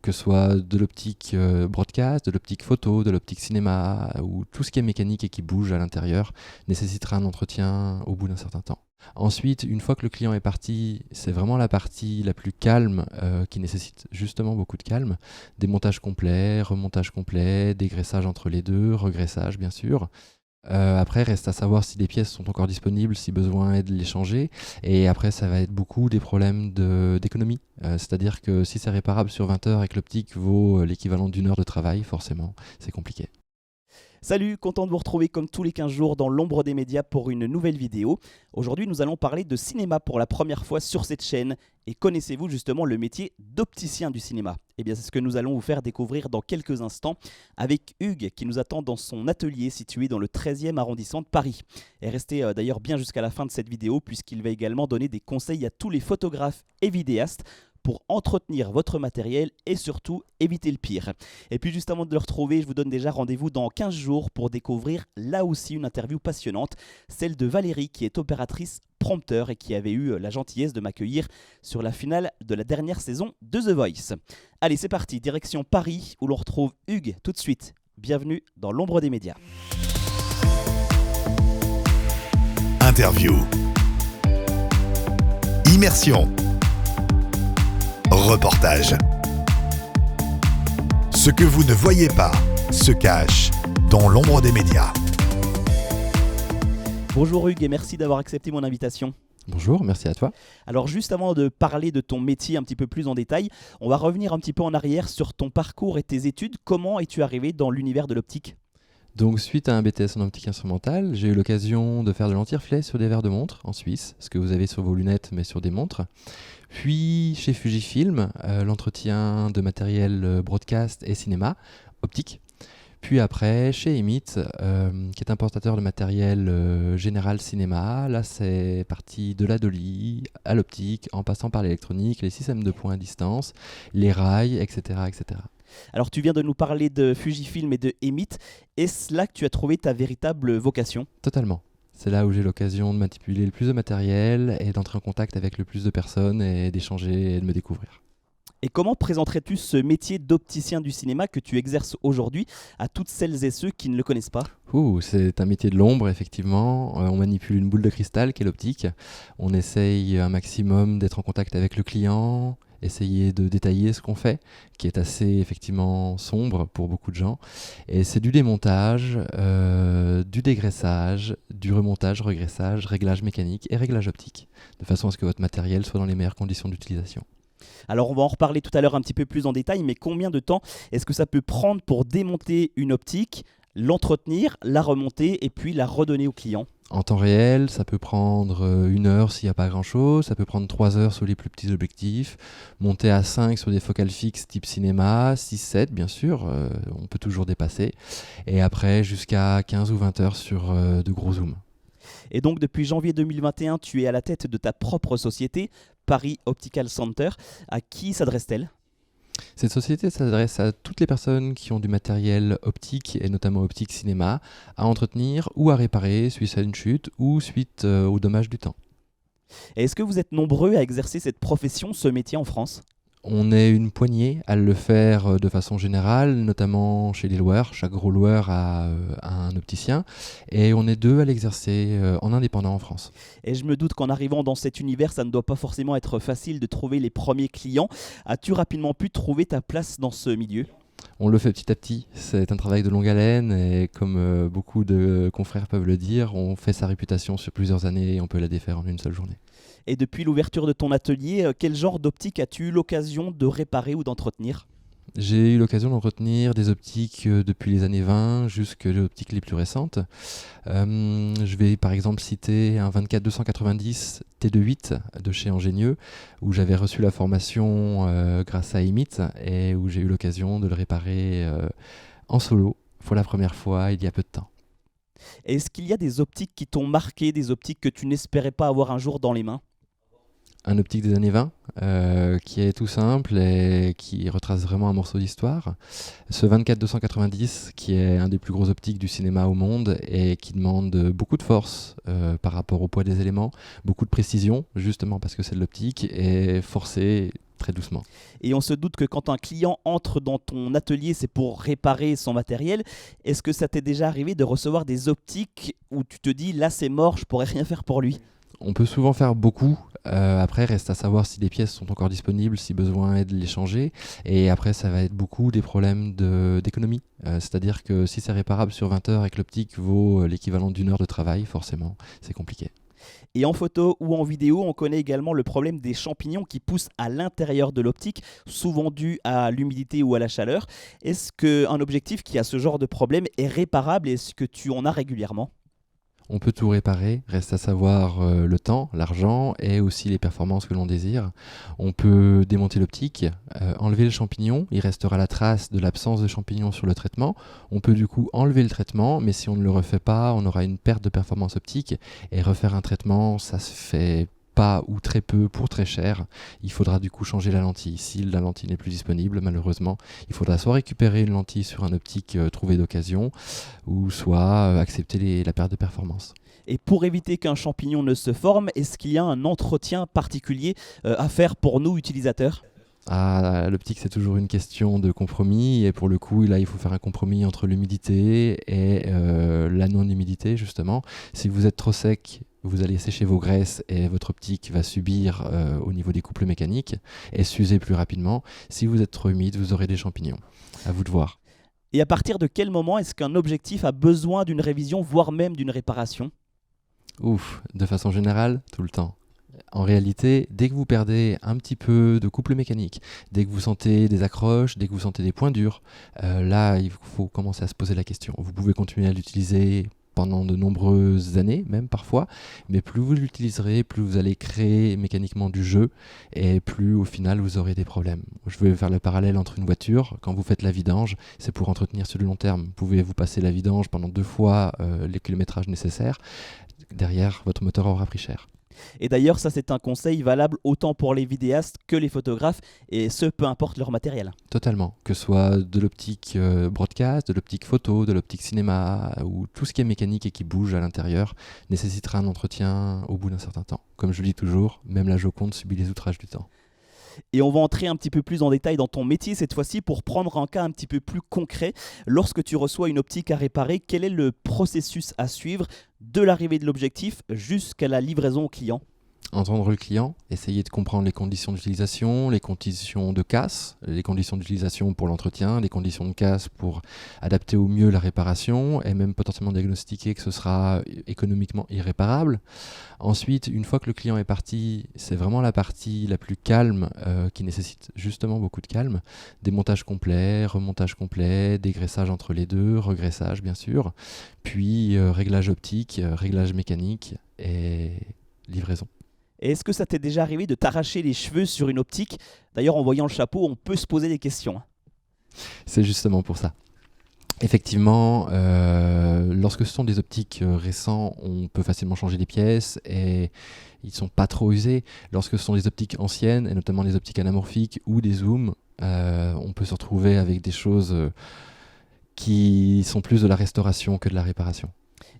que ce soit de l'optique broadcast, de l'optique photo, de l'optique cinéma, ou tout ce qui est mécanique et qui bouge à l'intérieur, nécessitera un entretien au bout d'un certain temps. Ensuite, une fois que le client est parti, c'est vraiment la partie la plus calme qui nécessite justement beaucoup de calme. Démontage complet, remontage complet, dégraissage entre les deux, regraissage bien sûr. Après, reste à savoir si les pièces sont encore disponibles, si besoin est de les changer. Et après, ça va être beaucoup des problèmes d'économie. C'est-à-dire que si c'est réparable sur 20 heures et que l'optique vaut l'équivalent d'une heure de travail, forcément, c'est compliqué. Salut, content de vous retrouver comme tous les 15 jours dans l'ombre des médias pour une nouvelle vidéo. Aujourd'hui, nous allons parler de cinéma pour la première fois sur cette chaîne. Et connaissez-vous justement le métier d'opticien du cinéma? Eh bien, c'est ce que nous allons vous faire découvrir dans quelques instants avec Hugues qui nous attend dans son atelier situé dans le 13e arrondissement de Paris. Et restez d'ailleurs bien jusqu'à la fin de cette vidéo puisqu'il va également donner des conseils à tous les photographes et vidéastes pour entretenir votre matériel et surtout éviter le pire. Et puis juste avant de le retrouver, je vous donne déjà rendez-vous dans 15 jours pour découvrir là aussi une interview passionnante, celle de Valérie qui est opératrice prompteur et qui avait eu la gentillesse de m'accueillir sur la finale de la dernière saison de The Voice. Allez, c'est parti, direction Paris où l'on retrouve Hugues tout de suite. Bienvenue dans l'ombre des médias. Interview. Immersion. Reportage. Ce que vous ne voyez pas se cache dans l'ombre des médias. Bonjour Hugues et merci d'avoir accepté mon invitation. Bonjour, merci à toi. Alors juste avant de parler de ton métier un petit peu plus en détail, on va revenir un petit peu en arrière sur ton parcours et tes études. Comment es-tu arrivé dans l'univers de l'optique ? Donc, suite à un BTS en optique instrumentale, j'ai eu l'occasion de faire de l'anti-reflet sur des verres de montre en Suisse, ce que vous avez sur vos lunettes, mais sur des montres. Puis, chez Fujifilm, l'entretien de matériel broadcast et cinéma, optique. Puis après, chez Emit, qui est importateur de matériel général cinéma. Là, c'est parti de la dolly à l'optique, en passant par l'électronique, les systèmes de points à distance, les rails, etc., etc. Alors tu viens de nous parler de Fujifilm et de Emit. Est-ce là que tu as trouvé ta véritable vocation ? Totalement. C'est là où j'ai l'occasion de manipuler le plus de matériel et d'entrer en contact avec le plus de personnes et d'échanger et de me découvrir. Et comment présenterais-tu ce métier d'opticien du cinéma que tu exerces aujourd'hui à toutes celles et ceux qui ne le connaissent pas ? C'est un métier de l'ombre, effectivement. On manipule une boule de cristal qui est l'optique. On essaye un maximum d'être en contact avec le client, essayer de détailler ce qu'on fait, qui est assez effectivement sombre pour beaucoup de gens. Et c'est du démontage, du dégraissage, du remontage, regraissage, réglage mécanique et réglage optique, de façon à ce que votre matériel soit dans les meilleures conditions d'utilisation. Alors on va en reparler tout à l'heure un petit peu plus en détail, mais combien de temps est-ce que ça peut prendre pour démonter une optique, l'entretenir, la remonter et puis la redonner au client ? En temps réel, ça peut prendre 1 heure s'il n'y a pas grand-chose, ça peut prendre 3 heures sur les plus petits objectifs, monter à 5 sur des focales fixes type cinéma, 6-7 bien sûr, on peut toujours dépasser, et après jusqu'à 15 ou 20 heures sur de gros zooms. Et donc depuis janvier 2021, tu es à la tête de ta propre société, Paris Optical Center. À qui s'adresse-t-elle ? Cette société s'adresse à toutes les personnes qui ont du matériel optique, et notamment optique cinéma, à entretenir ou à réparer suite à une chute ou suite aux dommages du temps. Et est-ce que vous êtes nombreux à exercer cette profession, ce métier en France ? On est une poignée à le faire de façon générale, notamment chez les loueurs. Chaque gros loueur a un opticien et on est 2 à l'exercer en indépendant en France. Et je me doute qu'en arrivant dans cet univers, ça ne doit pas forcément être facile de trouver les premiers clients. As-tu rapidement pu trouver ta place dans ce milieu ? On le fait petit à petit, c'est un travail de longue haleine et comme beaucoup de confrères peuvent le dire, on fait sa réputation sur plusieurs années et on peut la défaire en une seule journée. Et depuis l'ouverture de ton atelier, quel genre d'optique as-tu eu l'occasion de réparer ou d'entretenir ? J'ai eu l'occasion d'entretenir des optiques depuis les années 20 jusqu'aux optiques les plus récentes. Je vais par exemple citer un 24-290 T2.8 de chez Angenieux, où j'avais reçu la formation grâce à Emit et où j'ai eu l'occasion de le réparer en solo pour la première fois il y a peu de temps. Est-ce qu'il y a des optiques qui t'ont marqué, des optiques que tu n'espérais pas avoir un jour dans les mains ? un optique des années 20 qui est tout simple et qui retrace vraiment un morceau d'histoire. Ce 24-290 qui est un des plus gros optiques du cinéma au monde et qui demande beaucoup de force par rapport au poids des éléments, beaucoup de précision justement parce que c'est de l'optique et forcé très doucement. Et on se doute que quand un client entre dans ton atelier, c'est pour réparer son matériel. Est-ce que ça t'est déjà arrivé de recevoir des optiques où tu te dis là c'est mort, je pourrais rien faire pour lui? On peut souvent faire beaucoup. Après, reste à savoir si les pièces sont encore disponibles, si besoin est de les changer. Et après, ça va être beaucoup des problèmes d'économie. C'est-à-dire que si c'est réparable sur 20 heures et que l'optique vaut l'équivalent d'une heure de travail, forcément, c'est compliqué. Et en photo ou en vidéo, on connaît également le problème des champignons qui poussent à l'intérieur de l'optique, souvent dû à l'humidité ou à la chaleur. Est-ce qu'un objectif qui a ce genre de problème est réparable et est-ce que tu en as régulièrement? On peut tout réparer, reste à savoir le temps, l'argent et aussi les performances que l'on désire. On peut démonter l'optique, enlever le champignon, il restera la trace de l'absence de champignon sur le traitement. On peut du coup enlever le traitement, mais si on ne le refait pas, on aura une perte de performance optique et refaire un traitement, ça se fait pas ou très peu pour très cher. Il faudra du coup changer la lentille. Si la lentille n'est plus disponible, malheureusement, il faudra soit récupérer une lentille sur un optique trouvé d'occasion, ou soit accepter la perte de performance. Et pour éviter qu'un champignon ne se forme, est-ce qu'il y a un entretien particulier à faire pour nous utilisateurs? L'optique, c'est toujours une question de compromis et pour le coup, là, il faut faire un compromis entre l'humidité et la non-humidité, justement. Si vous êtes trop sec, vous allez sécher vos graisses et votre optique va subir au niveau des couples mécaniques et s'user plus rapidement. Si vous êtes trop humide, vous aurez des champignons. À vous de voir. Et à partir de quel moment est-ce qu'un objectif a besoin d'une révision, voire même d'une réparation? De façon générale, tout le temps. En réalité, dès que vous perdez un petit peu de couple mécanique, dès que vous sentez des accroches, dès que vous sentez des points durs, là, il faut commencer à se poser la question. Vous pouvez continuer à l'utiliser pendant de nombreuses années, même parfois, mais plus vous l'utiliserez, plus vous allez créer mécaniquement du jeu et plus au final vous aurez des problèmes. Je vais faire le parallèle entre une voiture, quand vous faites la vidange, c'est pour entretenir sur le long terme. Vous pouvez vous passer la vidange pendant 2 fois les kilométrages nécessaires, derrière votre moteur aura pris cher. Et d'ailleurs, ça c'est un conseil valable autant pour les vidéastes que les photographes, et ce, peu importe leur matériel. Totalement, que ce soit de l'optique broadcast, de l'optique photo, de l'optique cinéma, ou tout ce qui est mécanique et qui bouge à l'intérieur, nécessitera un entretien au bout d'un certain temps. Comme je le dis toujours, même la Joconde subit les outrages du temps. Et on va entrer un petit peu plus en détail dans ton métier cette fois-ci pour prendre un cas un petit peu plus concret. Lorsque tu reçois une optique à réparer, quel est le processus à suivre de l'arrivée de l'objectif jusqu'à la livraison au client? Entendre le client, essayer de comprendre les conditions d'utilisation, les conditions de casse, les conditions d'utilisation pour l'entretien, les conditions de casse pour adapter au mieux la réparation et même potentiellement diagnostiquer que ce sera économiquement irréparable. Ensuite, une fois que le client est parti, c'est vraiment la partie la plus calme qui nécessite justement beaucoup de calme. Démontage complet, remontage complet, dégraissage entre les deux, regraissage bien sûr, puis réglage optique, réglage mécanique et livraison. Et est-ce que ça t'est déjà arrivé de t'arracher les cheveux sur une optique? D'ailleurs, en voyant le chapeau, on peut se poser des questions. C'est justement pour ça. Effectivement, lorsque ce sont des optiques récents, on peut facilement changer les pièces et ils ne sont pas trop usés. Lorsque ce sont des optiques anciennes, et notamment des optiques anamorphiques ou des zooms, on peut se retrouver avec des choses qui sont plus de la restauration que de la réparation.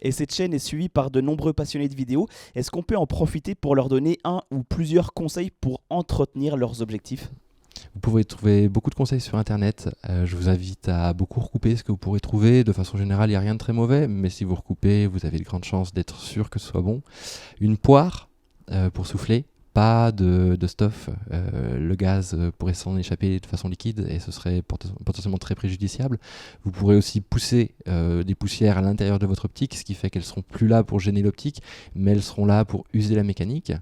Et cette chaîne est suivie par de nombreux passionnés de vidéos. Est-ce qu'on peut en profiter pour leur donner un ou plusieurs conseils pour entretenir leurs objectifs? Vous pouvez trouver beaucoup de conseils sur Internet. Je vous invite à beaucoup recouper ce que vous pourrez trouver. De façon générale, il n'y a rien de très mauvais, mais si vous recoupez, vous avez de grandes chances d'être sûr que ce soit bon. Une poire pour souffler, pas de stuff. Le gaz pourrait s'en échapper de façon liquide et ce serait potentiellement très préjudiciable. Vous pourrez aussi pousser des poussières à l'intérieur de votre optique, ce qui fait qu'elles ne seront plus là pour gêner l'optique, mais elles seront là pour user la mécanique.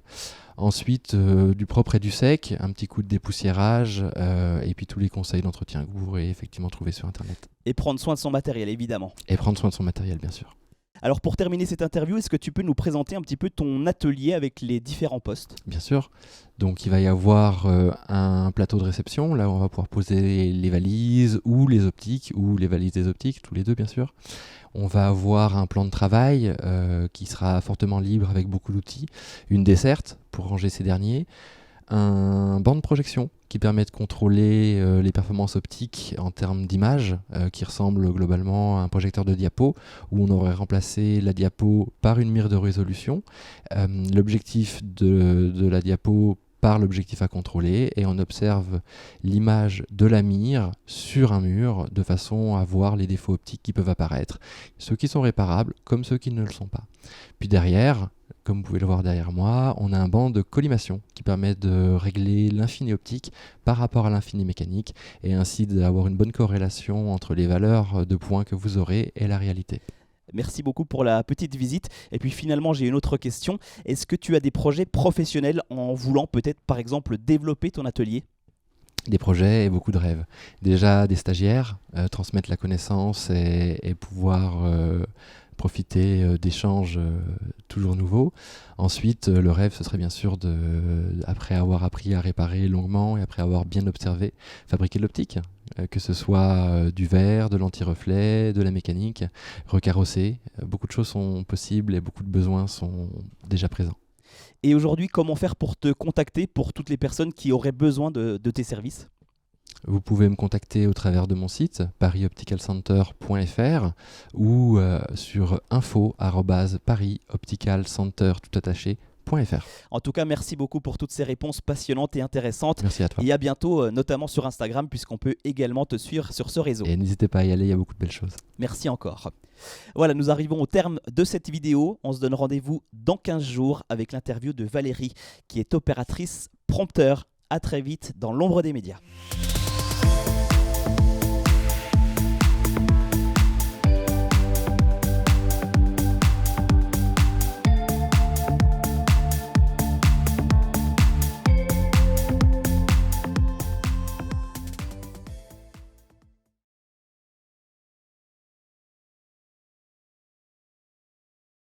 Ensuite, du propre et du sec, un petit coup de dépoussiérage et puis tous les conseils d'entretien que vous pourrez effectivement trouver sur Internet. Et prendre soin de son matériel, évidemment. Et prendre soin de son matériel, bien sûr. Alors pour terminer cette interview, est-ce que tu peux nous présenter un petit peu ton atelier avec les différents postes ? Bien sûr. Donc il va y avoir un plateau de réception, là où on va pouvoir poser les valises ou les optiques, ou les valises des optiques, tous les deux bien sûr. On va avoir un plan de travail qui sera fortement libre avec beaucoup d'outils, une desserte pour ranger ces derniers, un banc de projection qui permet de contrôler les performances optiques en termes d'image, qui ressemble globalement à un projecteur de diapo, où on aurait remplacé la diapo par une mire de résolution. L'objectif de la diapo par l'objectif à contrôler, et on observe l'image de la mire sur un mur de façon à voir les défauts optiques qui peuvent apparaître, ceux qui sont réparables comme ceux qui ne le sont pas. Puis derrière, comme vous pouvez le voir derrière moi, on a un banc de collimation qui permet de régler l'infini optique par rapport à l'infini mécanique et ainsi d'avoir une bonne corrélation entre les valeurs de points que vous aurez et la réalité. Merci beaucoup pour la petite visite. Et puis finalement, j'ai une autre question. Est-ce que tu as des projets professionnels en voulant peut-être par exemple développer ton atelier ? Des projets et beaucoup de rêves. Déjà des stagiaires, transmettre la connaissance et pouvoir profiter d'échanges toujours nouveaux. Ensuite, le rêve, ce serait bien sûr, après avoir appris à réparer longuement et après avoir bien observé, fabriquer de l'optique, que ce soit du verre, de l'anti-reflet, de la mécanique, recarrosser. Beaucoup de choses sont possibles et beaucoup de besoins sont déjà présents. Et aujourd'hui, comment faire pour te contacter pour toutes les personnes qui auraient besoin de tes services ? Vous pouvez me contacter au travers de mon site parisopticalcenter.fr ou sur info@parisopticalcenter.fr. En tout cas, merci beaucoup pour toutes ces réponses passionnantes et intéressantes. Merci à toi. Et à bientôt, notamment sur Instagram, puisqu'on peut également te suivre sur ce réseau. Et n'hésitez pas à y aller, il y a beaucoup de belles choses. Merci encore. Voilà, nous arrivons au terme de cette vidéo. On se donne rendez-vous dans 15 jours avec l'interview de Valérie, qui est opératrice prompteur. À très vite dans l'ombre des médias.